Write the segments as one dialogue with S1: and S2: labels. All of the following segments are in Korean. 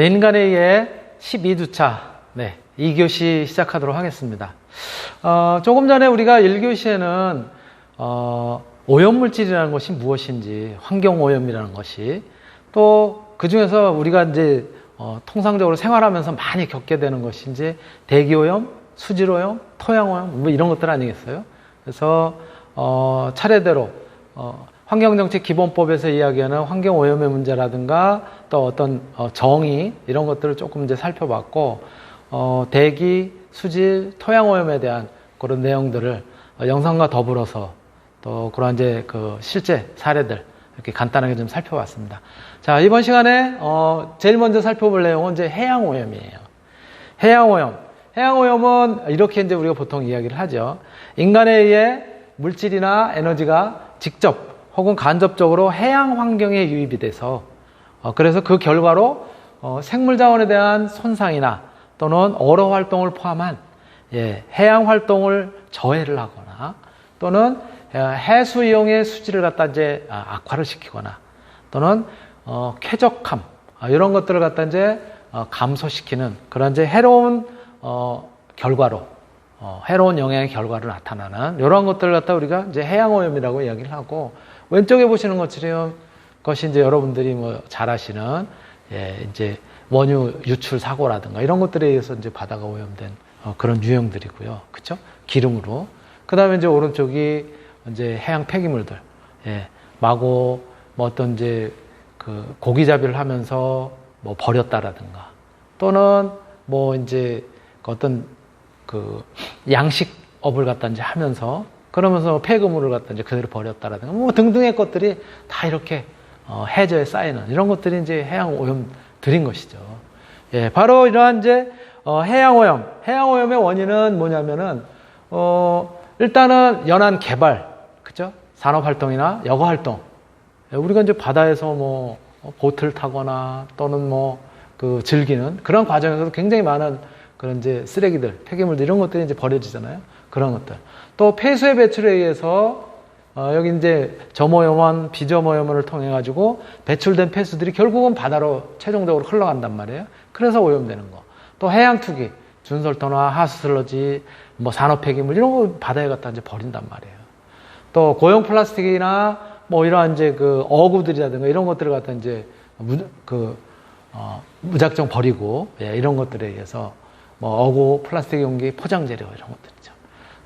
S1: 인간에 의해 12주차 2교시 시작하도록 하겠습니다. 조금 전에 우리가 1교시에는 오염물질이라는 것이 무엇인지, 환경오염이라는 것이, 또 그 중에서 우리가 이제 통상적으로 생활하면서 많이 겪게 되는 것이 이제 대기오염, 수질오염, 토양오염, 뭐 이런 것들 아니겠어요? 그래서 차례대로 환경정책 기본법에서 이야기하는 환경오염의 문제라든가 또 어떤 정의 이런 것들을 조금 이제 살펴봤고, 대기, 수질, 토양오염에 대한 그런 내용들을 영상과 더불어서 또 그런 이제 그 실제 사례들 이렇게 간단하게 좀 살펴봤습니다. 자, 이번 시간에 제일 먼저 살펴볼 내용은 이제 해양오염이에요. 해양오염은 이렇게 이제 우리가 보통 이야기를 하죠. 인간에 의해 물질이나 에너지가 직접 혹은 간접적으로 해양 환경에 유입이 돼서 그래서 그 결과로 생물 자원에 대한 손상이나 또는 어로 활동을 포함한 해양 활동을 저해를 하거나 또는 해수 이용의 수질을 갖다 이제 악화를 시키거나 또는 쾌적함 이런 것들을 갖다 이제 감소시키는 그런 이제 해로운 결과로 해로운 영향의 결과로 나타나는 이러한 것들을 갖다 우리가 이제 해양오염이라고 이야기를 하고, 왼쪽에 보시는 것처럼 것이 이제 여러분들이 뭐 잘 아시는 이제 원유 유출 사고라든가 이런 것들에 의해서 이제 바다가 오염된 그런 유형들이고요, 그렇죠? 기름으로. 그 다음에 이제 오른쪽이 이제 해양 폐기물들, 마구 뭐 어떤 이제 그 고기잡이를 하면서 뭐 버렸다라든가 또는 뭐 이제 어떤 그 양식업을 갖다 이제 하면서 그러면서 폐기물을 갖다 이제 그대로 버렸다라든가 뭐 등등의 것들이 다 이렇게 해저에 쌓이는 이런 것들이 이제 해양 오염들인 것이죠. 바로 이러한 이제 해양오염의 원인은 뭐냐면은 일단은 연안 개발, 그죠? 산업활동이나 여가활동. 우리가 이제 바다에서 뭐 보트를 타거나 또는 뭐 그 즐기는 그런 과정에서도 굉장히 많은 그런 이제 쓰레기들, 폐기물들 이런 것들이 이제 버려지잖아요. 그런 것들. 또 폐수의 배출에 의해서 여기 이제 점오염원, 비점오염원을 통해 가지고 배출된 폐수들이 결국은 바다로 최종적으로 흘러간단 말이에요. 그래서 오염되는 거. 또 해양 투기, 준설토나 하수 슬러지, 뭐 산업 폐기물 이런 거 바다에 갖다 이제 버린단 말이에요. 또 고용 플라스틱이나 뭐 이러한 이제 그 어구들이라든가 이런 것들을 갖다 이제 무작정 버리고 이런 것들에 의해서 뭐 어구, 플라스틱 용기, 포장 재료 이런 것들이죠.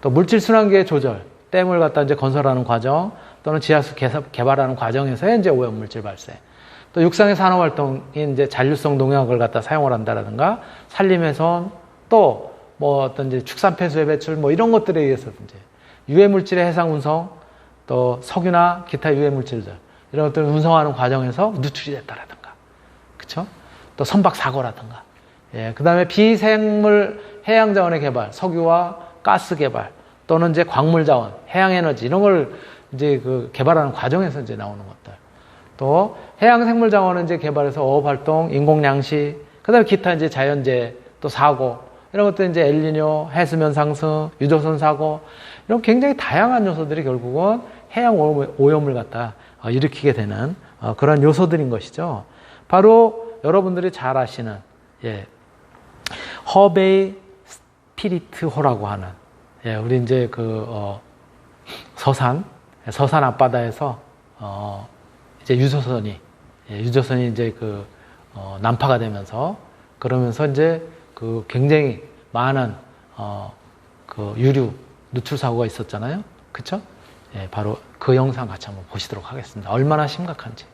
S1: 또 물질 순환기의 조절, 댐을 갖다 이제 건설하는 과정 또는 지하수 개발하는 과정에서의 이제 오염 물질 발생. 또 육상의 산업 활동이 이제 잔류성 농약을 갖다 사용을 한다라든가 산림훼손, 또 뭐 어떤 이제 축산 폐수의 배출 뭐 이런 것들에 의해서 이제 유해 물질의 해상 운송, 또 석유나 기타 유해 물질들 이런 것들을 운송하는 과정에서 누출이 됐다라든가, 그렇죠? 또 선박 사고라든가, 그 다음에 비생물 해양 자원의 개발, 석유와 가스 개발 또는 이제 광물 자원, 해양 에너지 이런 걸 이제 그 개발하는 과정에서 이제 나오는 것들. 또 해양 생물 자원은 이제 개발해서 어업 활동, 인공 양식, 그다음에 기타 이제 자연재해, 또 사고 이런 것들 이제 엘니뇨, 해수면 상승, 유조선 사고 이런 굉장히 다양한 요소들이 결국은 해양 오염을 갖다 일으키게 되는 그런 요소들인 것이죠. 바로 여러분들이 잘 아시는 허베이 스피리트호라고 하는 우리 이제 그 서산 앞바다에서 이제 유조선이 이제 그 난파가 되면서 그러면서 이제 그 굉장히 많은 그 유류 누출 사고가 있었잖아요. 그쵸? 바로 그 영상 같이 한번 보시도록 하겠습니다. 얼마나 심각한지.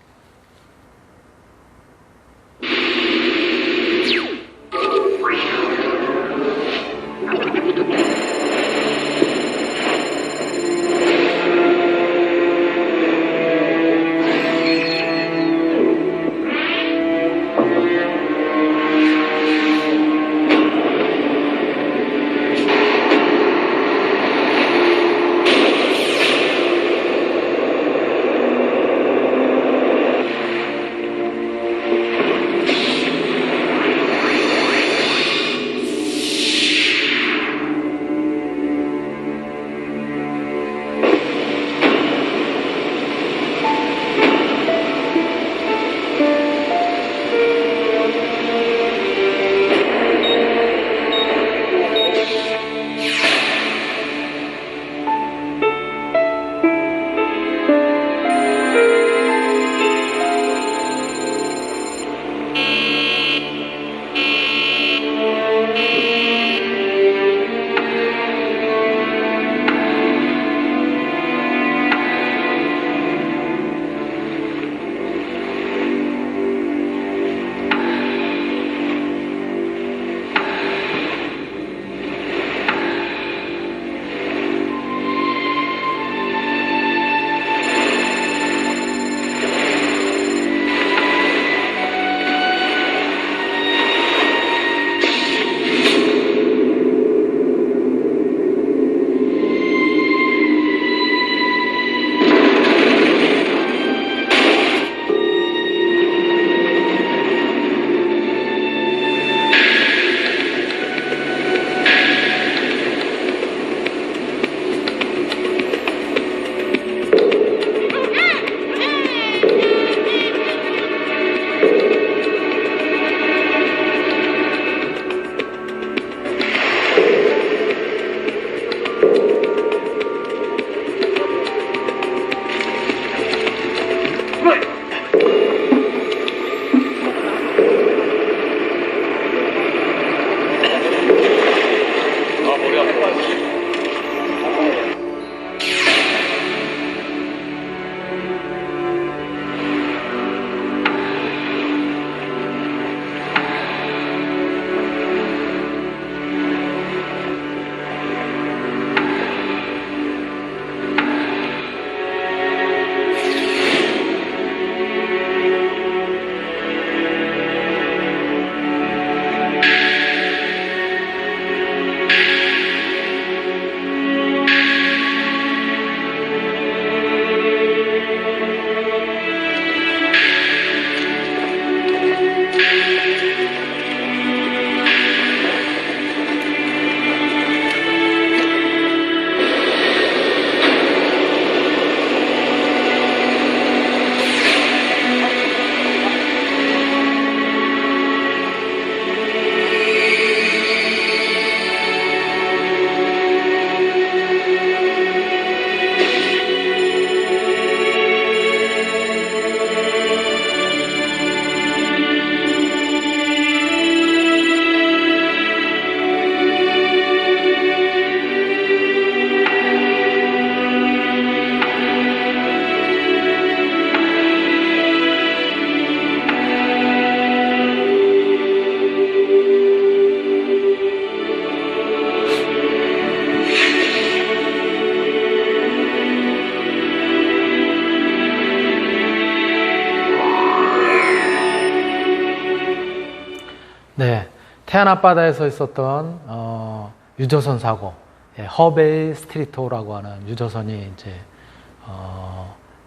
S1: 네, 태안 앞바다에서 있었던 유조선 사고, 예, 허베이 스트리토라고 하는 유조선이 이제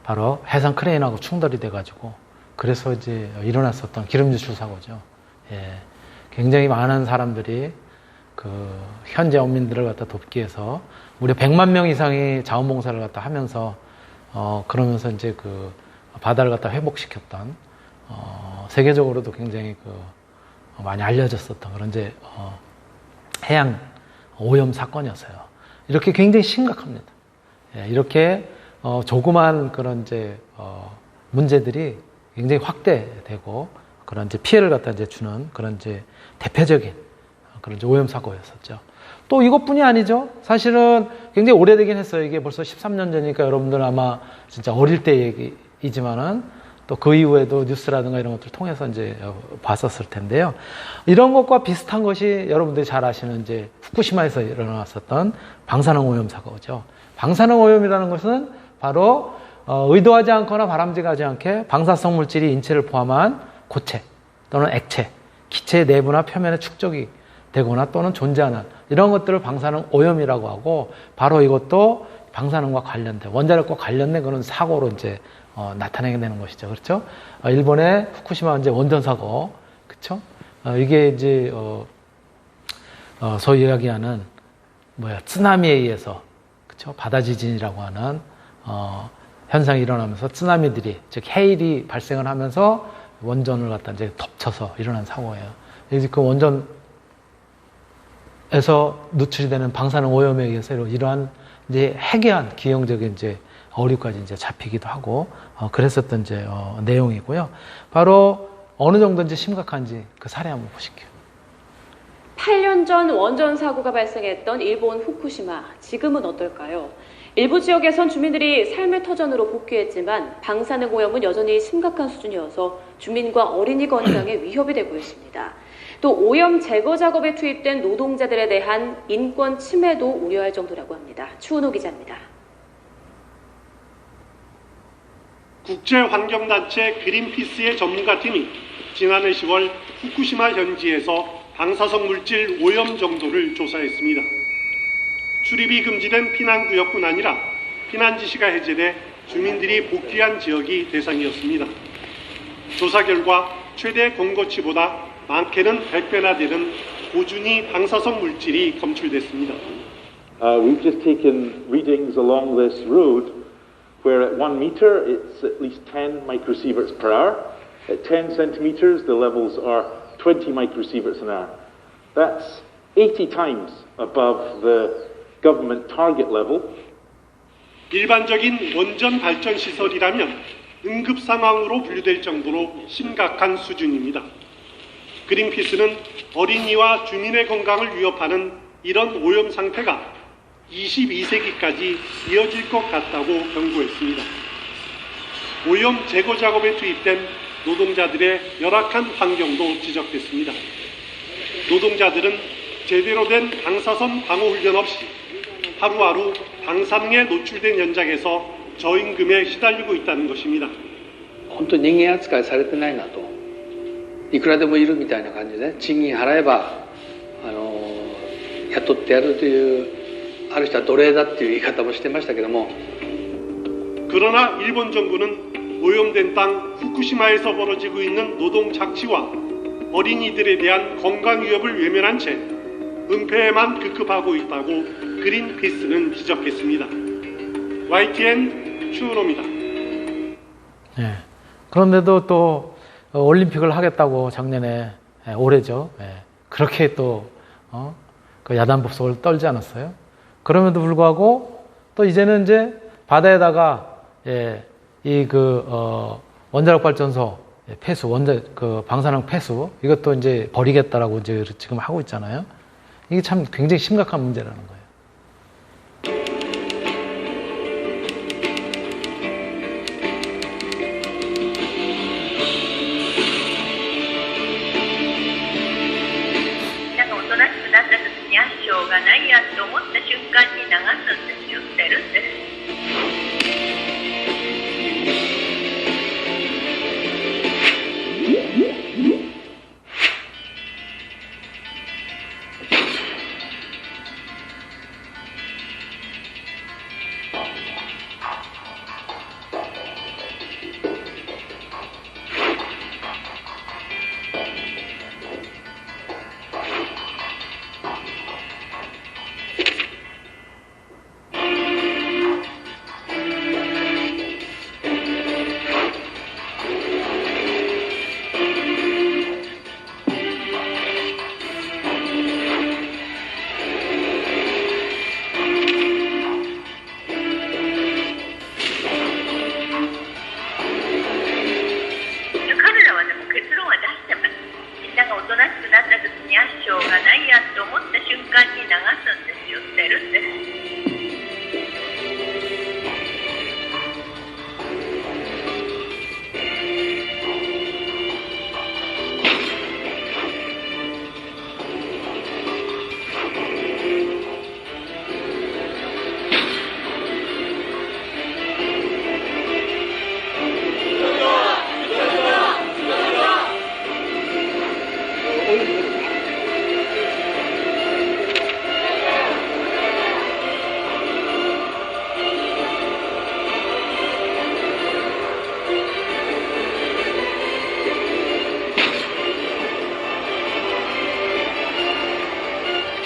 S1: 바로 해상 크레인하고 충돌이 돼가지고 그래서 이제 일어났었던 기름 유출 사고죠. 예, 굉장히 많은 사람들이 그 현재 어민들을 갖다 돕기 위해서 무려 100만 명 이상이 자원봉사를 갖다 하면서 그러면서 이제 그 바다를 갖다 회복시켰던 세계적으로도 굉장히 그 많이 알려졌었던 그런 이제 해양 오염 사건이었어요. 이렇게 굉장히 심각합니다. 예, 이렇게 조그만 그런 이제 문제들이 굉장히 확대되고 그런 이제 피해를 갖다 이제 주는 그런 이제 대표적인 그런 이제 오염 사고였었죠. 또 이것뿐이 아니죠. 사실은 굉장히 오래되긴 했어요. 이게 벌써 13년 전이니까 여러분들 아마 진짜 어릴 때 얘기이지만은 또 그 이후에도 뉴스라든가 이런 것들 통해서 이제 봤었을 텐데요. 이런 것과 비슷한 것이 여러분들이 잘 아시는 이제 후쿠시마에서 일어났었던 방사능 오염 사고죠. 방사능 오염이라는 것은 바로 의도하지 않거나 바람직하지 않게 방사성 물질이 인체를 포함한 고체 또는 액체, 기체의 내부나 표면에 축적이 되거나 또는 존재하는 이런 것들을 방사능 오염이라고 하고 바로 이것도 방사능과 관련된 원자력과 관련된 그런 사고로 이제 나타내게 되는 것이죠. 그렇죠? 일본의 후쿠시마 이제 원전 사고, 그렇죠? 이게 이제 소위 이야기하는 쓰나미에 의해서 그렇죠? 바다 지진이라고 하는 현상이 일어나면서 쓰나미들이 즉 해일이 발생을 하면서 원전을 갖다 이제 덮쳐서 일어난 사고예요. 이제 그 원전에서 누출이 되는 방사능 오염에 의해서 이러한 이제 해괴한 기형적인 이제 어류까지 이제 잡히기도 하고 그랬었던 이제 내용이고요. 바로 어느 정도인지 심각한지 그 사례 한번 보실게요.
S2: 8년 전 원전 사고가 발생했던 일본 후쿠시마, 지금은 어떨까요? 일부 지역에선 주민들이 삶의 터전으로 복귀했지만 방사능 오염은 여전히 심각한 수준이어서 주민과 어린이 건강에 위협이 되고 있습니다. 또 오염 제거 작업에 투입된 노동자들에 대한 인권 침해도 우려할 정도라고 합니다. 추은호 기자입니다.
S3: 국제환경단체 그린피스의 전문가팀이 지난해 10월 후쿠시마 현지에서 방사성 물질 오염 정도를 조사했습니다. 출입이 금지된 피난구역뿐 아니라 피난 지시가 해제돼 주민들이 복귀한 지역이 대상이었습니다. 조사 결과 최대 권고치보다 많게는 100배나 되는 고준위 방사성 물질이 검출됐습니다.
S4: We've just taken readings along this road where at 1 meter it's at least 10 microsieverts per hour. At 10 centimeters the levels are 20 microsieverts an hour. That's 80 times above the government target level.
S3: 일반적인 원전 발전 시설이라면 응급 상황으로 분류될 정도로 심각한 수준입니다. 그린피스는 어린이와 주민의 건강을 위협하는 이런 오염 상태가 22세기까지 이어질 것 같다고 경고했습니다. 오염 제거 작업에 투입된 노동자들의 열악한 환경도 지적됐습니다. 노동자들은 제대로 된 방사선 방호 훈련 없이 하루하루 방사능에 노출된 현장에서 저임금에 시달리고 있다는 것입니다.
S5: 本当に人間扱いされてないなと、いくらでもいるみたいな感じで賃金払えば雇ってやるというある人は奴隷だっていう言い方もしてましたけども
S3: 그러나 일본 정부는 오염된 땅 후쿠시마에서 벌어지고 있는 노동 착취와 어린이들에 대한 건강 위협을 외면한 채 은폐에만 급급하고 있다고 그린피스는 지적했습니다. YTN 추은호입니다.
S1: 네. 그런데도 또 올림픽을 하겠다고 작년에 올해죠. 그렇게 또 그 야단법석을 떨지 않았어요. 그럼에도 불구하고 또 이제는 이제 바다에다가 이 원자력 발전소 폐수, 그 방사능 폐수 이것도 이제 버리겠다라고 이제 지금 하고 있잖아요. 이게 참 굉장히 심각한 문제라는 거예요.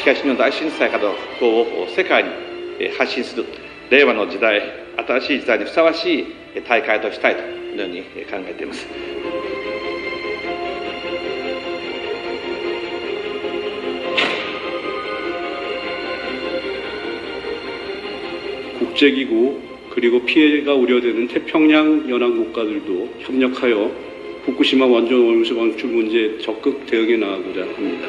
S6: 東日本大震災からの復興を世界に発信する令和の時代、新しい時代にふさわしい大会としたいというように考えています。
S3: 국제기구 그리고 피해가 우려되는 태평양 연안 국가들도 협력하여 후쿠시마 원전 오염수 방출 문제에 적극 대응해 나가고자 합니다.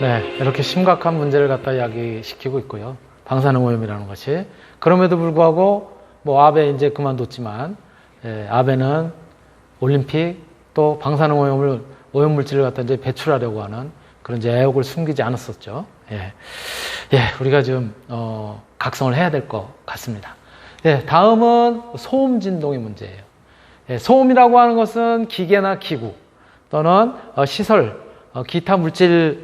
S1: 네, 이렇게 심각한 문제를 갖다 야기시키고 있고요. 방사능 오염이라는 것이. 그럼에도 불구하고 뭐 아베 이제 그만뒀지만, 아베는 올림픽 또 방사능 오염 물질을 갖다 이제 배출하려고 하는 그런 이제 애욕을 숨기지 않았었죠. 우리가 좀 각성을 해야 될 것 같습니다. 다음은 소음 진동의 문제예요. 소음이라고 하는 것은 기계나 기구 또는 시설, 기타 물체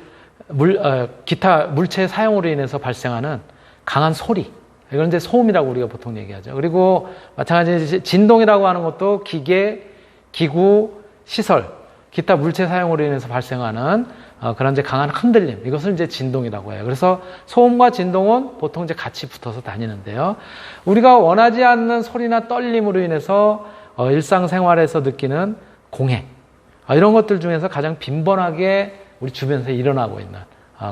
S1: 사용으로 인해서 발생하는 강한 소리. 이건 이제 소음이라고 우리가 보통 얘기하죠. 그리고 마찬가지로 진동이라고 하는 것도 기계, 기구, 시설, 기타 물체 사용으로 인해서 발생하는 그런 이제 강한 흔들림. 이것을 이제 진동이라고 해요. 그래서 소음과 진동은 보통 이제 같이 붙어서 다니는데요. 우리가 원하지 않는 소리나 떨림으로 인해서 일상생활에서 느끼는 공해. 이런 것들 중에서 가장 빈번하게 우리 주변에서 일어나고 있는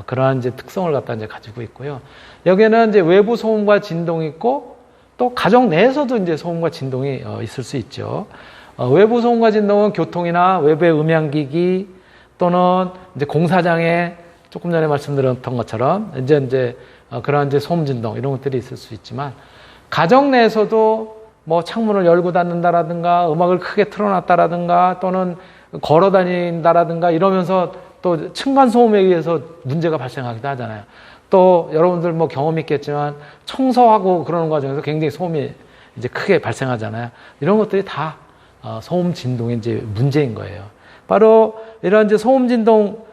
S1: 그러한 이제 특성을 갖다 이제 가지고 있고요. 여기에는 이제 외부 소음과 진동이 있고 또 가정 내에서도 이제 소음과 진동이 있을 수 있죠. 외부 소음과 진동은 교통이나 외부의 음향기기 또는 이제 공사장에 조금 전에 말씀드렸던 것처럼 이제 그러한 이제 소음 진동 이런 것들이 있을 수 있지만 가정 내에서도 뭐 창문을 열고 닫는다라든가 음악을 크게 틀어놨다라든가 또는 걸어 다닌다라든가 이러면서 또 층간소음에 의해서 문제가 발생하기도 하잖아요. 또 여러분들 뭐 경험이 있겠지만 청소하고 그러는 과정에서 굉장히 소음이 이제 크게 발생하잖아요. 이런 것들이 다 소음 진동의 이제 문제인 거예요. 바로 이런 이제 소음 진동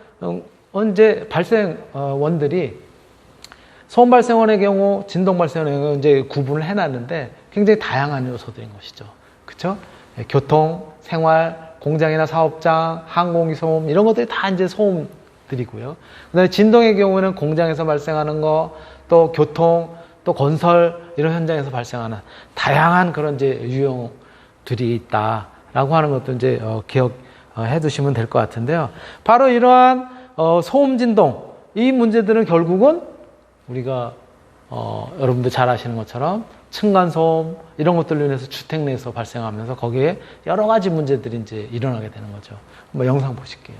S1: 이제 발생 원들이 소음 발생원의 경우, 진동 발생원의 경우 이제 구분을 해놨는데 굉장히 다양한 요소들인 것이죠. 그렇죠? 교통, 생활, 공장이나 사업장, 항공기 소음 이런 것들이 다 이제 소음들이고요. 그다음에 진동의 경우는 공장에서 발생하는 거, 또 교통, 또 건설 이런 현장에서 발생하는 다양한 그런 이제 유형들이 있다라고 하는 것도 이제 기억해 두시면 될 것 같은데요. 바로 이러한 소음 진동 이 문제들은 결국은 우리가 여러분들 잘 아시는 것처럼 층간소음 이런 것들로 인해서 주택 내에서 발생하면서 거기에 여러 가지 문제들이 이제 일어나게 되는 거죠. 한번 영상 보실게요.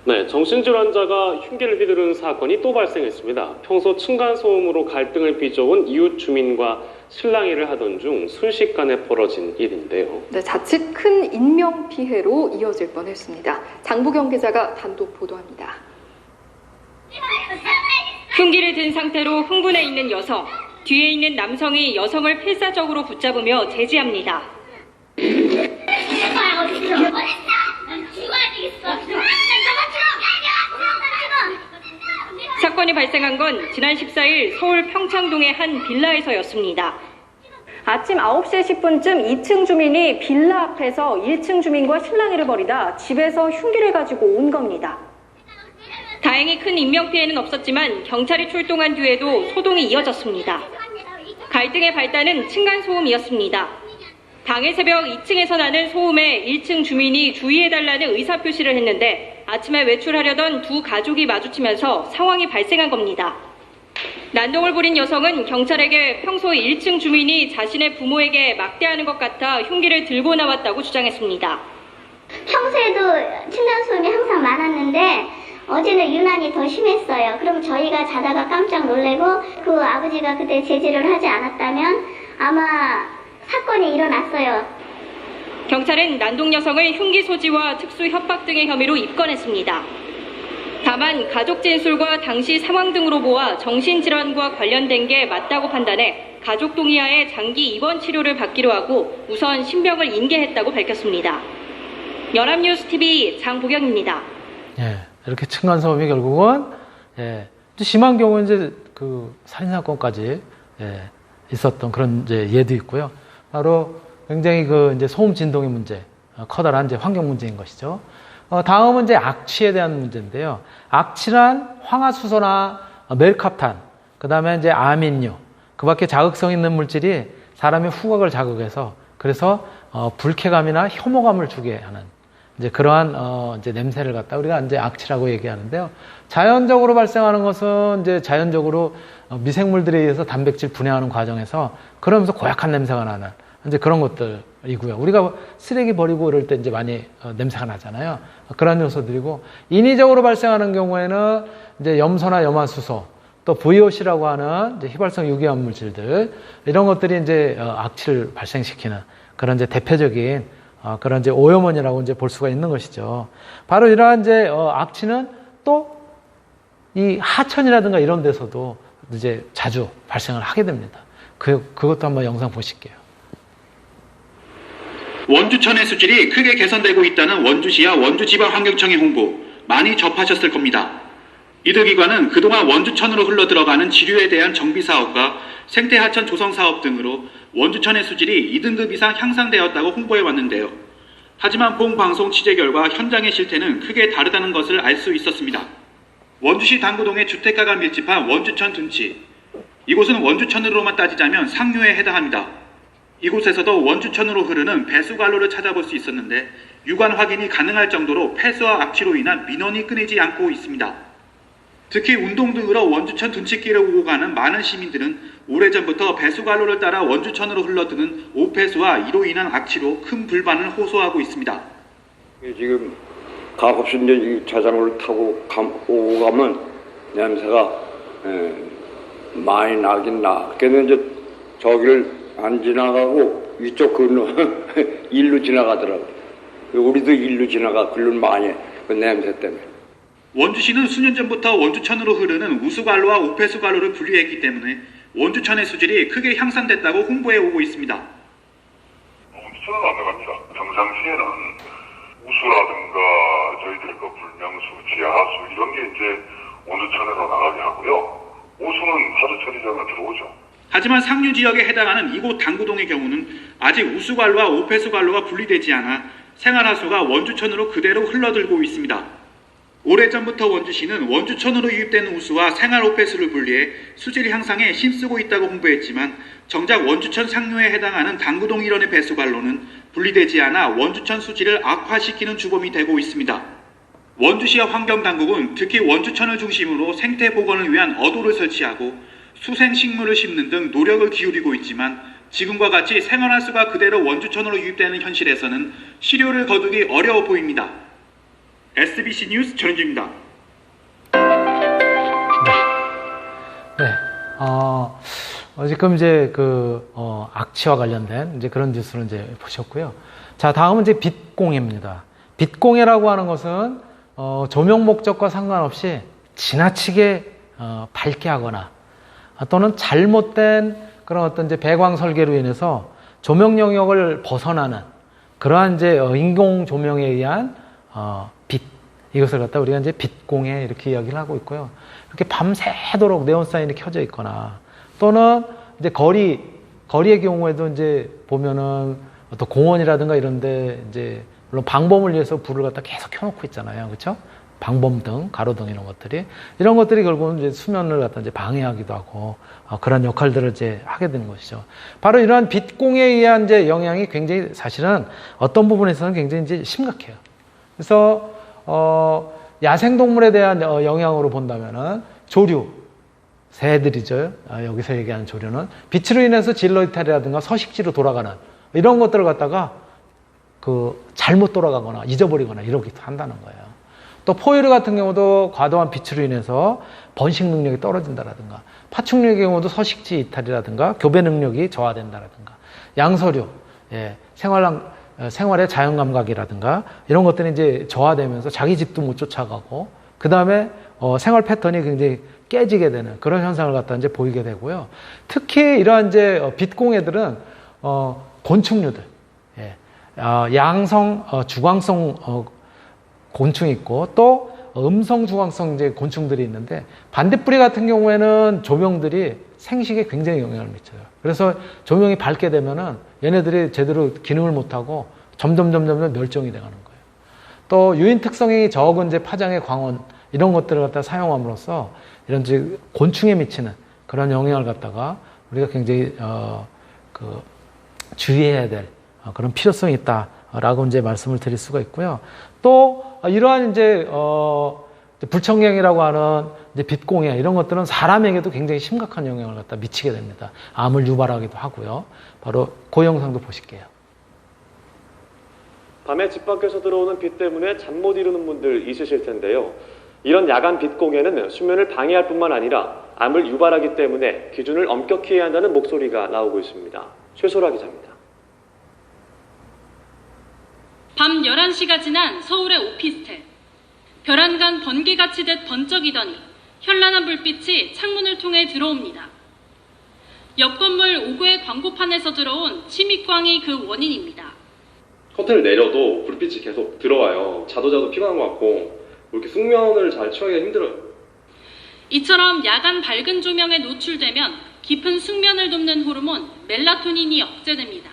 S7: 네, 정신질환자가 흉기를 휘두르는 사건이 또 발생했습니다. 평소 층간소음으로 갈등을 빚어온 이웃 주민과 실랑이를 하던 중 순식간에 벌어진 일인데요.
S8: 네, 자칫 큰 인명피해로 이어질 뻔했습니다. 장보경 기자가 단독 보도합니다.
S9: 흉기를 든 상태로 흥분해 있는 여성. 뒤에 있는 남성이 여성을 필사적으로 붙잡으며 제지합니다. 사건이 발생한 건 지난 14일 서울 평창동의 한 빌라에서였습니다.
S2: 아침 9시 10분쯤 2층 주민이 빌라 앞에서 1층 주민과 실랑이를 벌이다 집에서 흉기를 가지고 온 겁니다.
S9: 다행히 큰 인명피해는 없었지만 경찰이 출동한 뒤에도 소동이 이어졌습니다. 갈등의 발단은 층간소음이었습니다. 당일 새벽 2층에서 나는 소음에 1층 주민이 주의해달라는 의사표시를 했는데 아침에 외출하려던 두 가족이 마주치면서 상황이 발생한 겁니다. 난동을 부린 여성은 경찰에게 평소 1층 주민이 자신의 부모에게 막대하는 것 같아 흉기를 들고 나왔다고 주장했습니다.
S10: 평소에도 층간소음이 항상 많았는데 어제는 유난히 더 심했어요. 그럼 저희가 자다가 깜짝 놀래고 그 아버지가 그때 제지를 하지 않았다면 아마 사건이 일어났어요.
S9: 경찰은 난동 여성을 흉기 소지와 특수 협박 등의 혐의로 입건했습니다. 다만 가족 진술과 당시 상황 등으로 보아 정신질환과 관련된 게 맞다고 판단해 가족 동의하에 장기 입원 치료를 받기로 하고 우선 신병을 인계했다고 밝혔습니다. 연합뉴스TV 장보경입니다.
S1: 이렇게 층간소음이 결국은 심한 경우는 이제 그 살인사건까지 있었던 그런 이제 예도 있고요. 바로 굉장히 그 이제 소음 진동의 문제, 커다란 이제 환경 문제인 것이죠. 다음은 이제 악취에 대한 문제인데요. 악취란 황화수소나 멜카탄, 그 다음에 이제 아민류, 그 밖에 자극성 있는 물질이 사람의 후각을 자극해서 그래서 불쾌감이나 혐오감을 주게 하는 이제 그러한 이제 냄새를 갖다 우리가 이제 악취라고 얘기하는데요. 자연적으로 발생하는 것은 이제 자연적으로 미생물들에 의해서 단백질 분해하는 과정에서 그러면서 고약한 냄새가 나는 이제 그런 것들이고요. 우리가 쓰레기 버리고 이럴 때 이제 많이 냄새가 나잖아요. 그런 요소들이고, 인위적으로 발생하는 경우에는 이제 염소나 염화수소, 또 VOC라고 하는 이제 휘발성 유기화 물질들, 이런 것들이 이제 악취를 발생시키는 그런 이제 대표적인 그런 이제 오염원이라고 이제 볼 수가 있는 것이죠. 바로 이러한 이제 악취는 또 이 하천이라든가 이런 데서도 이제 자주 발생을 하게 됩니다. 그것도 한번 영상 보실게요.
S11: 원주천의 수질이 크게 개선되고 있다는 원주시와 원주지방환경청의 홍보 많이 접하셨을 겁니다. 이들 기관은 그동안 원주천으로 흘러들어가는 지류에 대한 정비사업과 생태하천 조성사업 등으로 원주천의 수질이 2등급 이상 향상되었다고 홍보해왔는데요. 하지만 본 방송 취재 결과 현장의 실태는 크게 다르다는 것을 알 수 있었습니다. 원주시 당구동의 주택가가 밀집한 원주천 둔치. 이곳은 원주천으로만 따지자면 상류에 해당합니다. 이곳에서도 원주천으로 흐르는 배수관로를 찾아볼 수 있었는데 유관 확인이 가능할 정도로 폐수와 악취로 인한 민원이 끊이지 않고 있습니다. 특히 운동 등으로 원주천 둔치길을 오고 가는 많은 시민들은 오래전부터 배수관로를 따라 원주천으로 흘러드는 오폐수와 이로 인한 악취로 큰 불만을 호소하고 있습니다.
S12: 지금 가급수 이제 이 자전거를 타고 오고 가면 냄새가 많이 나긴 나. 그래서 이제 저기를 안 지나가고 이쪽 건너 일로 지나가더라고. 우리도 일로 지나가 글로 많이 그 냄새 때문에.
S11: 원주시는 수년 전부터 원주천으로 흐르는 우수관로와 오폐수관로를 분리했기 때문에 원주천의 수질이 크게 향상됐다고 홍보해 오고 있습니다.
S13: 원주천은 안 나갑니다. 평상시에는 우수라든가 저희들 그 불명수, 지하수 이런 게 이제 원주천으로 나가게 하고요. 오수는 하도 처리장에 들어오죠.
S11: 하지만 상류 지역에 해당하는 이곳 당구동의 경우는 아직 우수관로와 오폐수관로가 분리되지 않아 생활하수가 원주천으로 그대로 흘러들고 있습니다. 오래전부터 원주시는 원주천으로 유입되는 우수와 생활 오폐수를 분리해 수질 향상에 힘쓰고 있다고 홍보했지만 정작 원주천 상류에 해당하는 당구동 일원의 배수관로는 분리되지 않아 원주천 수질을 악화시키는 주범이 되고 있습니다. 원주시와 환경당국은 특히 원주천을 중심으로 생태 복원을 위한 어도를 설치하고 수생식물을 심는 등 노력을 기울이고 있지만 지금과 같이 생활하수가 그대로 원주천으로 유입되는 현실에서는 실효를 거두기 어려워 보입니다. SBC 뉴스 전현주입니다.
S1: 지금 이제 악취와 관련된 이제 그런 뉴스를 이제 보셨고요. 자, 다음은 이제 빛공해입니다. 빛공해라고 하는 것은 조명 목적과 상관없이 지나치게 밝게 하거나 또는 잘못된 그런 어떤 이제 배광 설계로 인해서 조명 영역을 벗어나는 그러한 이제 인공 조명에 의한 빛, 이것을 갖다 우리가 이제 빛공해 이렇게 이야기를 하고 있고요. 이렇게 밤새도록 네온 사인이 켜져 있거나 또는 이제 거리의 경우에도 이제 보면은 어떤 공원이라든가 이런데 이제 물론 방범을 위해서 불을 갖다 계속 켜놓고 있잖아요, 그렇죠? 방범등, 가로등 이런 것들이 결국은 이제 수면을 갖다 이제 방해하기도 하고 그런 역할들을 이제 하게 되는 것이죠. 바로 이러한 빛공해에 의한 이제 영향이 굉장히 사실은 어떤 부분에서는 굉장히 이제 심각해요. 그래서 야생동물에 대한 영향으로 본다면은 조류, 새들이죠. 여기서 얘기하는 조류는 빛으로 인해서 진로 이탈이라든가 서식지로 돌아가는 이런 것들을 갖다가 잘못 돌아가거나 잊어버리거나 이러기도 한다는 거예요. 또 포유류 같은 경우도 과도한 빛으로 인해서 번식 능력이 떨어진다라든가, 파충류의 경우도 서식지 이탈이라든가 교배 능력이 저하된다라든가, 양서류, 생활의 자연 감각이라든가 이런 것들이 이제 저하되면서 자기 집도 못 쫓아가고, 그 다음에 생활 패턴이 굉장히 깨지게 되는 그런 현상을 갖다 이제 보이게 되고요. 특히 이러한 이제 빛공해들은 곤충류들, 양성, 주광성 곤충이 있고 또 음성 주광성 이제 곤충들이 있는데, 반딧불이 같은 경우에는 조명들이 생식에 굉장히 영향을 미쳐요. 그래서 조명이 밝게 되면은 얘네들이 제대로 기능을 못하고 점점 멸종이 돼가는 거예요. 또 유인 특성이 적은 이제 파장의 광원 이런 것들을 갖다 사용함으로써 이런 이제 곤충에 미치는 그런 영향을 갖다가 우리가 굉장히 주의해야 될 그런 필요성이 있다라고 이제 말씀을 드릴 수가 있고요. 또 이러한 이제 불청량이라고 하는 이제 빛공해 이런 것들은 사람에게도 굉장히 심각한 영향을 갖다 미치게 됩니다. 암을 유발하기도 하고요. 바로 그 영상도 보실게요.
S14: 밤에 집 밖에서 들어오는 빛 때문에 잠 못 이루는 분들 있으실 텐데요. 이런 야간 빛 공해는 수면을 방해할 뿐만 아니라 암을 유발하기 때문에 기준을 엄격히 해야 한다는 목소리가 나오고 있습니다. 최소라 기자입니다.
S15: 밤 11시가 지난 서울의 오피스텔. 벼란간 번개가 치듯 번쩍이더니 현란한 불빛이 창문을 통해 들어옵니다. 옆 건물 5구의 광고판에서 들어온 침입광이 그 원인입니다.
S14: 커튼을 내려도 불빛이 계속 들어와요. 자도 피곤한 것 같고 이렇게 숙면을 잘 취하기가 힘들어요.
S15: 이처럼 야간 밝은 조명에 노출되면 깊은 숙면을 돕는 호르몬 멜라토닌이 억제됩니다.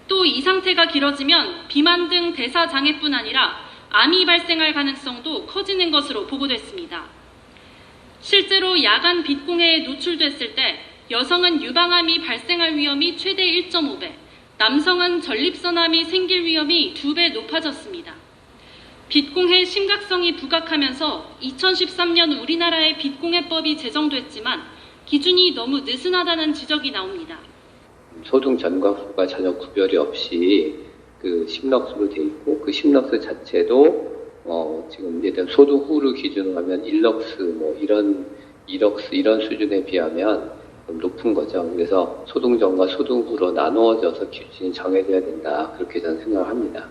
S15: 또 이 상태가 길어지면 비만 등 대사 장애뿐 아니라 암이 발생할 가능성도 커지는 것으로 보고됐습니다. 실제로 야간 빛공해에 노출됐을 때 여성은 유방암이 발생할 위험이 최대 1.5배, 남성은 전립선암이 생길 위험이 2배 높아졌습니다. 빛공해 심각성이 부각하면서 2013년 우리나라의 빛공해법이 제정됐지만 기준이 너무 느슨하다는 지적이 나옵니다.
S16: 소등 전과 후가 전혀 구별이 없이 그 10럭스로 돼 있고 그 10럭스 자체도 지금 예를 들면 소등 후를 기준으로 하면 1럭스 뭐 이런 2럭스 이런 수준에 비하면 높은 거죠. 그래서 소등 전과 소등 후로 나누어져서 기준이 정해져야 된다. 그렇게 저는 생각을 합니다.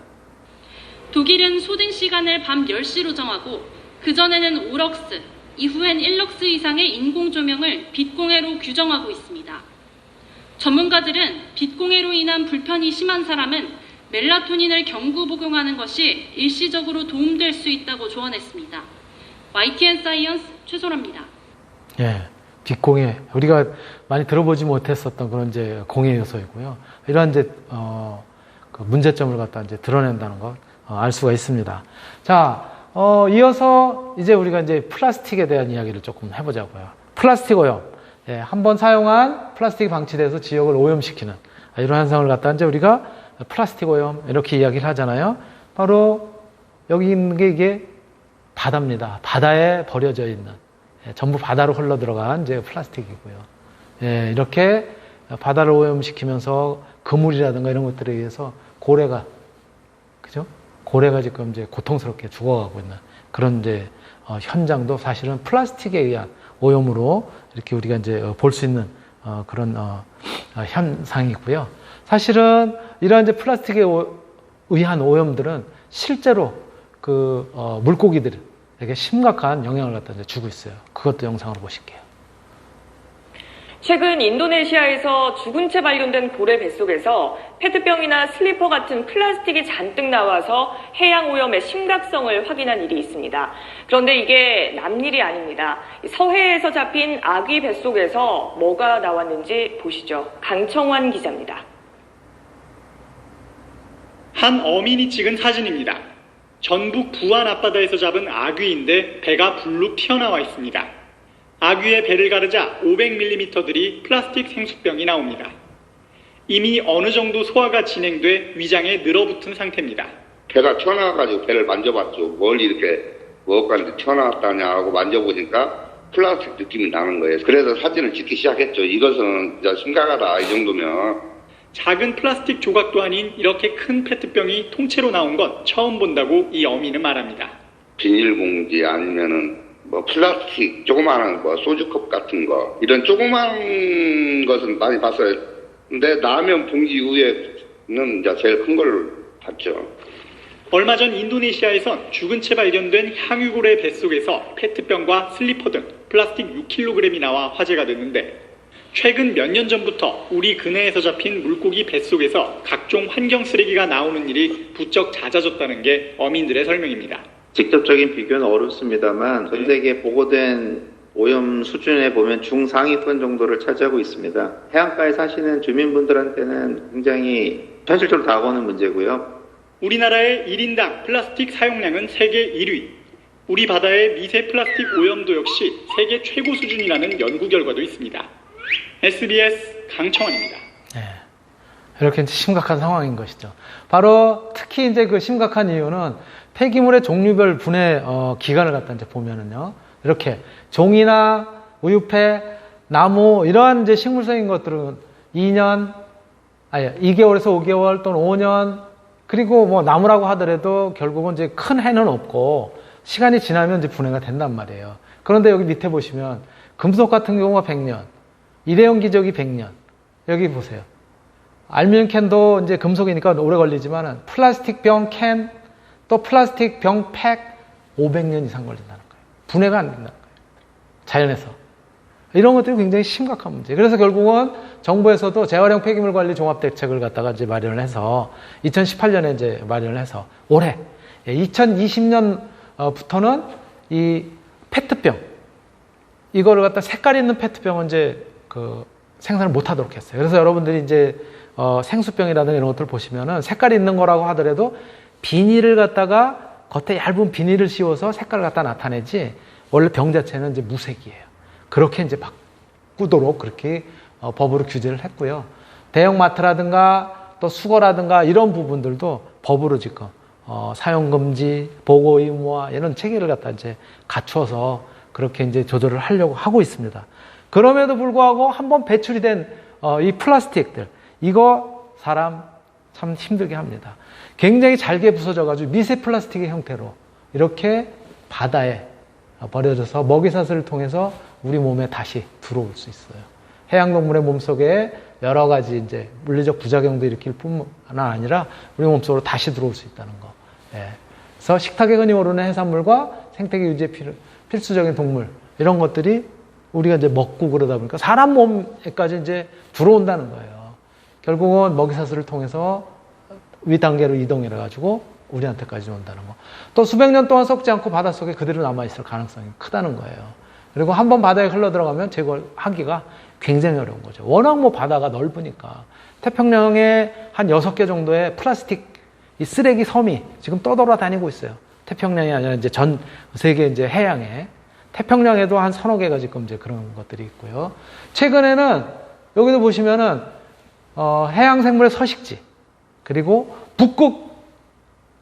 S15: 독일은 소등 시간을 밤 10시로 정하고 그전에는 5럭스, 이후엔 1럭스 이상의 인공 조명을 빛공해로 규정하고 있습니다. 전문가들은 빛공해로 인한 불편이 심한 사람은 멜라토닌을 경구 복용하는 것이 일시적으로 도움될 수 있다고 조언했습니다. YTN 사이언스 최소라입니다.
S1: 예, 빛공해 우리가 많이 들어보지 못했었던 그런 이제 공해 요소이고요. 이러한 이제 그 문제점을 갖다 이제 드러낸다는 것 알 수가 있습니다. 자, 이어서 이제 우리가 이제 플라스틱에 대한 이야기를 조금 해보자고요. 플라스틱 오염. 예, 한번 사용한 플라스틱이 방치돼서 지역을 오염시키는 이런 현상을 갖다 이제 우리가 플라스틱 오염 이렇게 이야기를 하잖아요. 바로 여기 있는 게 이게 바다입니다. 바다에 버려져 있는 전부 바다로 흘러 들어간 이제 플라스틱이고요. 예, 이렇게 바다를 오염시키면서 그물이라든가 이런 것들에 의해서 고래가 그죠? 고래가 지금 이제 고통스럽게 죽어가고 있는 그런 이제 현장도 사실은 플라스틱에 의한 오염으로 이렇게 우리가 이제 볼 수 있는 그런 현상이고요. 사실은 이러한 이제 플라스틱에 의한 오염들은 실제로 그 물고기들에게 심각한 영향을 갖다 이제 주고 있어요. 그것도 영상으로 보실게요.
S17: 최근 인도네시아에서 죽은 채 발견된 고래 뱃속에서 페트병이나 슬리퍼 같은 플라스틱이 잔뜩 나와서 해양 오염의 심각성을 확인한 일이 있습니다. 그런데 이게 남일이 아닙니다. 서해에서 잡힌 아귀 뱃속에서 뭐가 나왔는지 보시죠. 강청환 기자입니다.
S18: 한 어민이 찍은 사진입니다. 전북 부안 앞바다에서 잡은 아귀인데 배가 불룩 튀어나와 있습니다. 아귀의 배를 가르자 500mm들이 플라스틱 생수병이 나옵니다. 이미 어느 정도 소화가 진행돼 위장에 늘어붙은 상태입니다.
S19: 배가 튀어나와가지고 배를 만져봤죠. 뭘 이렇게 먹었는데 튀어나왔다냐 하고 만져보니까 플라스틱 느낌이 나는 거예요. 그래서 사진을 찍기 시작했죠. 이것은 진짜 심각하다 이 정도면.
S18: 작은 플라스틱 조각도 아닌 이렇게 큰 페트병이 통째로 나온 건 처음 본다고 이 어민은 말합니다.
S19: 비닐봉지 아니면은 뭐 플라스틱 조그마한 거 소주컵 같은 거 이런 조그마한 것은 많이 봤어요. 근데 라면 봉지 이후에는 이제 제일 큰 걸 봤죠.
S18: 얼마 전 인도네시아에선 죽은 채 발견된 향유고래 뱃속에서 페트병과 슬리퍼 등 플라스틱 6kg이 나와 화제가 됐는데 최근 몇 년 전부터 우리 근해에서 잡힌 물고기 뱃속에서 각종 환경 쓰레기가 나오는 일이 부쩍 잦아졌다는 게 어민들의 설명입니다.
S20: 직접적인 비교는 어렵습니다만 전 세계에 보고된 오염 수준에 보면 중상위권 정도를 차지하고 있습니다. 해안가에 사시는 주민분들한테는 굉장히 현실적으로 다가오는 문제고요.
S18: 우리나라의 1인당 플라스틱 사용량은 세계 1위. 우리 바다의 미세 플라스틱 오염도 역시 세계 최고 수준이라는 연구 결과도 있습니다. SBS 강청원입니다.
S1: 이렇게 이제 심각한 상황인 것이죠. 바로 특히 이제 그 심각한 이유는 폐기물의 종류별 분해 기간을 갖다 이제 보면은요. 이렇게 종이나 우유폐, 나무 이러한 이제 식물성인 것들은 2개월에서 5개월 또는 5년 그리고 뭐 나무라고 하더라도 결국은 이제 큰 해는 없고 시간이 지나면 이제 분해가 된단 말이에요. 그런데 여기 밑에 보시면 금속 같은 경우가 100년, 일회용 기저귀 100년. 여기 보세요. 알루미늄 캔도 이제 금속이니까 오래 걸리지만은 플라스틱 병 캔, 또 플라스틱 병 팩 500년 이상 걸린다는 거예요. 분해가 안 된다는 거예요. 자연에서. 이런 것들이 굉장히 심각한 문제. 그래서 결국은 정부에서도 재활용 폐기물 관리 종합 대책을 갖다가 이제 마련을 해서 2018년에 이제 마련을 해서 올해 2020년부터는 이 페트병 이거를 갖다 색깔 있는 페트병은 이제 그 생산을 못 하도록 했어요. 그래서 여러분들이 이제 생수병이라든가 이런 것들 보시면은 색깔이 있는 거라고 하더라도 비닐을 갖다가 겉에 얇은 비닐을 씌워서 색깔을 갖다 나타내지 원래 병 자체는 이제 무색이에요. 그렇게 이제 바꾸도록 그렇게 법으로 규제를 했고요. 대형마트라든가 또 수거라든가 이런 부분들도 법으로 지금 사용 금지, 보고 의무화 이런 체계를 갖다 이제 갖추어서 그렇게 이제 조절을 하려고 하고 있습니다. 그럼에도 불구하고 한번 배출이 된 이 플라스틱들 이거 사람 참 힘들게 합니다. 굉장히 잘게 부서져가지고 미세 플라스틱의 형태로 이렇게 바다에 버려져서 먹이사슬을 통해서 우리 몸에 다시 들어올 수 있어요. 해양동물의 몸속에 여러 가지 이제 물리적 부작용도 일으킬 뿐만 아니라 우리 몸속으로 다시 들어올 수 있다는 거. 그래서 식탁에 흔히 오르는 해산물과 생태계 유지에 필수적인 동물 이런 것들이 우리가 이제 먹고 그러다 보니까 사람 몸에까지 이제 들어온다는 거예요. 결국은 먹이사슬을 통해서 위 단계로 이동해 가지고 우리한테까지 온다는 거. 또 수백 년 동안 썩지 않고 바닷속에 그대로 남아있을 가능성이 크다는 거예요. 그리고 한번 바다에 흘러 들어가면 제거하기가 굉장히 어려운 거죠. 워낙 뭐 바다가 넓으니까. 태평양에 한 6개 정도의 플라스틱 이 쓰레기 섬이 지금 떠돌아다니고 있어요. 태평양이 아니라 이제 전 세계 이제 해양에. 태평양에도 한 서너 개가 지금 이제 그런 것들이 있고요. 최근에는 여기도 보시면은 해양 생물의 서식지 그리고 북극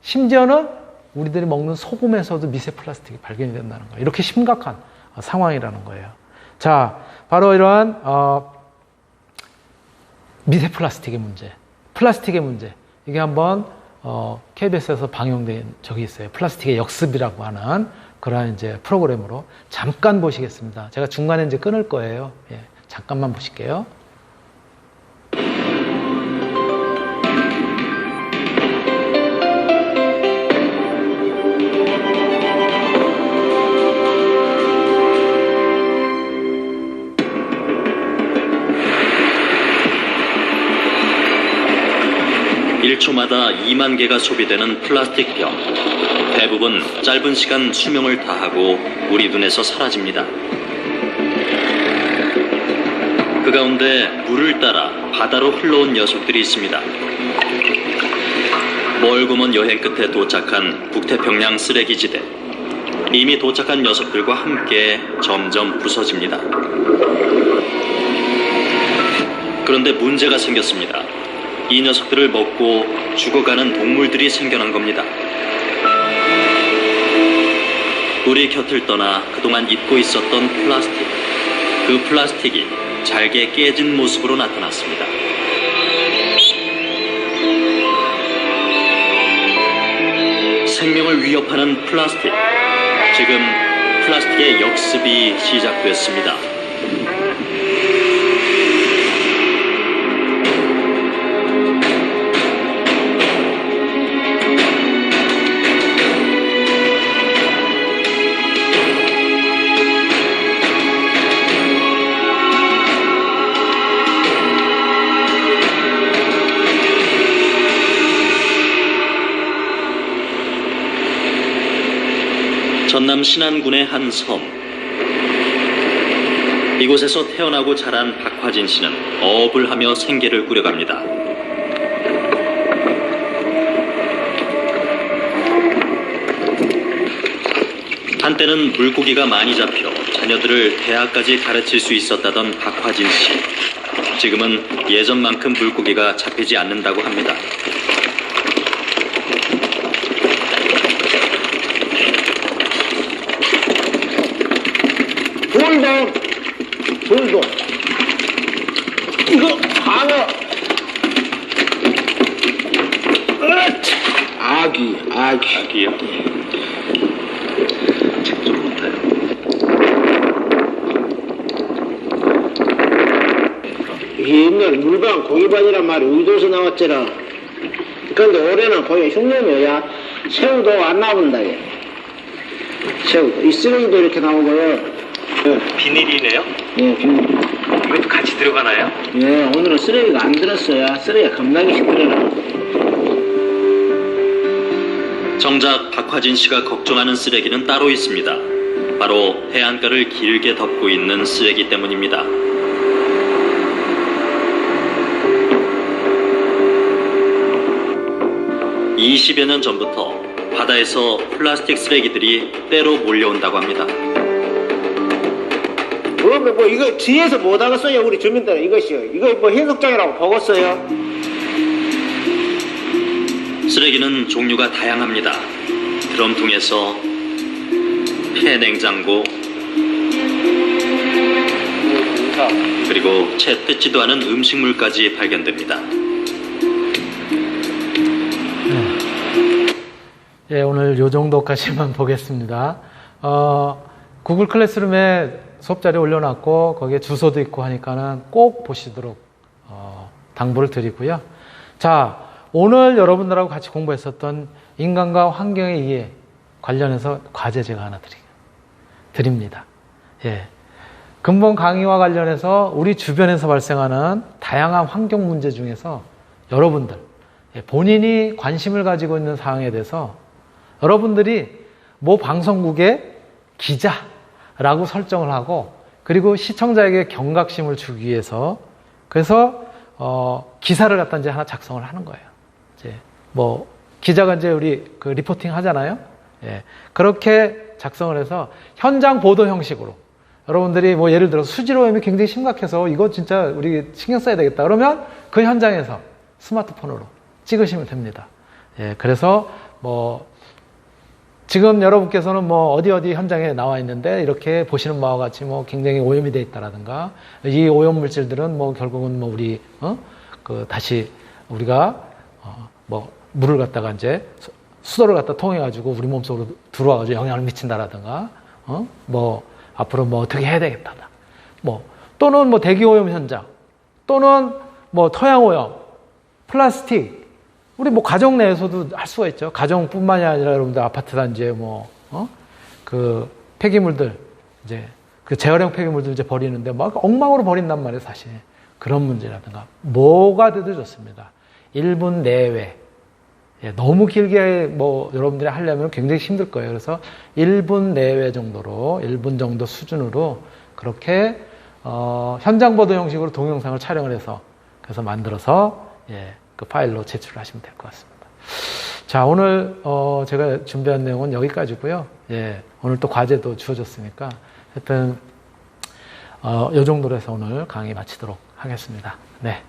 S1: 심지어는 우리들이 먹는 소금에서도 미세 플라스틱이 발견이 된다는 거예요. 이렇게 심각한 상황이라는 거예요. 자, 바로 이러한 미세 플라스틱의 문제, 플라스틱의 문제 이게 한번 KBS에서 방영된 적이 있어요. 플라스틱의 역습이라고 하는 그러한 이제 프로그램으로 잠깐 보시겠습니다. 제가 중간에 이제 끊을 거예요. 잠깐만 보실게요.
S21: (1초마다) 2만 개가 소비되는 플라스틱 병. 대부분 짧은 시간 수명을 다하고 우리 눈에서 사라집니다. 그 가운데 물을 따라 바다로 흘러온 녀석들이 있습니다. 멀고 먼 여행 끝에 도착한 북태평양 쓰레기지대. 이미 도착한 녀석들과 함께 점점 부서집니다. 그런데 문제가 생겼습니다. 이 녀석들을 먹고 죽어가는 동물들이 생겨난 겁니다. 우리 곁을 떠나 그동안 잊고 있었던 플라스틱. 그 플라스틱이 잘게 깨진 모습으로 나타났습니다. 생명을 위협하는 플라스틱. 지금 플라스틱의 역습이 시작됐습니다. 전남 신안군의 한 섬. 이곳에서 태어나고 자란 박화진 씨는 어업을 하며 생계를 꾸려갑니다. 한때는 물고기가 많이 잡혀 자녀들을 대학까지 가르칠 수 있었다던 박화진 씨. 지금은 예전만큼 물고기가 잡히지 않는다고 합니다.
S4: 돌도 이거 방어 아기요? 책도 못해요. 이게 옛날 물방 고기반이란 말이 우리도에서 나왔잖아. 그런데 올해는 거의 흉내내야 새우도 안 나온다. 얘. 새우도 이 쓰레기도 이렇게 나오고요.
S22: 비닐이네요?
S4: 예, 비닐.
S22: 이것도 같이 들어가나요?
S4: 예, 오늘은 쓰레기가 안 들었어요. 쓰레기가 겁나게 시끄러워.
S21: 정작 박화진 씨가 걱정하는 쓰레기는 따로 있습니다. 바로 해안가를 길게 덮고 있는 쓰레기 때문입니다. (20여 년) 전부터 바다에서 플라스틱 쓰레기들이 때로 몰려온다고 합니다.
S4: 그러면 뭐 이거 뒤에서 못 하겠어요 우리 주민들은 이것이요. 이거 뭐 해석장이라고 보겠어요.
S21: 쓰레기는 종류가 다양합니다. 드럼통에서 폐냉장고 그리고 채 뜯지도 않은 음식물까지 발견됩니다.
S1: 예, 오늘 요 정도까지만 보겠습니다. 구글 클래스룸에 수업 자료 올려놨고 거기에 주소도 있고 하니까는 꼭 보시도록 당부를 드리고요. 자, 오늘 여러분들하고 같이 공부했었던 인간과 환경의 이해 관련해서 과제 제가 하나 드립니다. 예. 근본 강의와 관련해서 우리 주변에서 발생하는 다양한 환경 문제 중에서 여러분들 본인이 관심을 가지고 있는 사항에 대해서 여러분들이 모 방송국의 기자라고 설정을 하고 그리고 시청자에게 경각심을 주기 위해서 그래서 기사를 갖다 이제 하나 작성을 하는 거예요. 이제 뭐 기자가 이제 우리 그 리포팅 하잖아요. 예. 그렇게 작성을 해서 현장 보도 형식으로 여러분들이 뭐 예를 들어 수질오염이 굉장히 심각해서 이거 진짜 우리 신경 써야 되겠다. 그러면 그 현장에서 스마트폰으로 찍으시면 됩니다. 예. 그래서 뭐 지금 여러분께서는 뭐 어디 현장에 나와 있는데 이렇게 보시는 바와 같이 뭐 굉장히 오염이 되어 있다라든가 이 오염 물질들은 뭐 결국은 뭐 우리 그 다시 우리가 뭐 물을 갖다가 이제 수도를 갖다 통해 가지고 우리 몸속으로 들어와 가지고 영향을 미친다라든가 뭐 앞으로 뭐 어떻게 해야 되겠다. 뭐 또는 뭐 대기 오염 현장 또는 뭐 토양 오염, 플라스틱 우리 뭐 가정 내에서도 할 수가 있죠. 가정뿐만이 아니라 여러분들 아파트 단지에 그 폐기물들 이제 그 재활용 폐기물들 이제 버리는데 막 엉망으로 버린단 말이에요, 사실. 그런 문제라든가 뭐가 돼도 좋습니다. 1분 내외. 예, 너무 길게 뭐 여러분들이 하려면 굉장히 힘들 거예요. 그래서 1분 내외 정도로 1분 정도 수준으로 그렇게 현장 보도 형식으로 동영상을 촬영을 해서 그래서 만들어서 그 파일로 제출을 하시면 될 것 같습니다. 자, 오늘 제가 준비한 내용은 여기까지고요. 예, 오늘 또 과제도 주어졌으니까 하여튼 이 정도로 해서 오늘 강의 마치도록 하겠습니다. 네.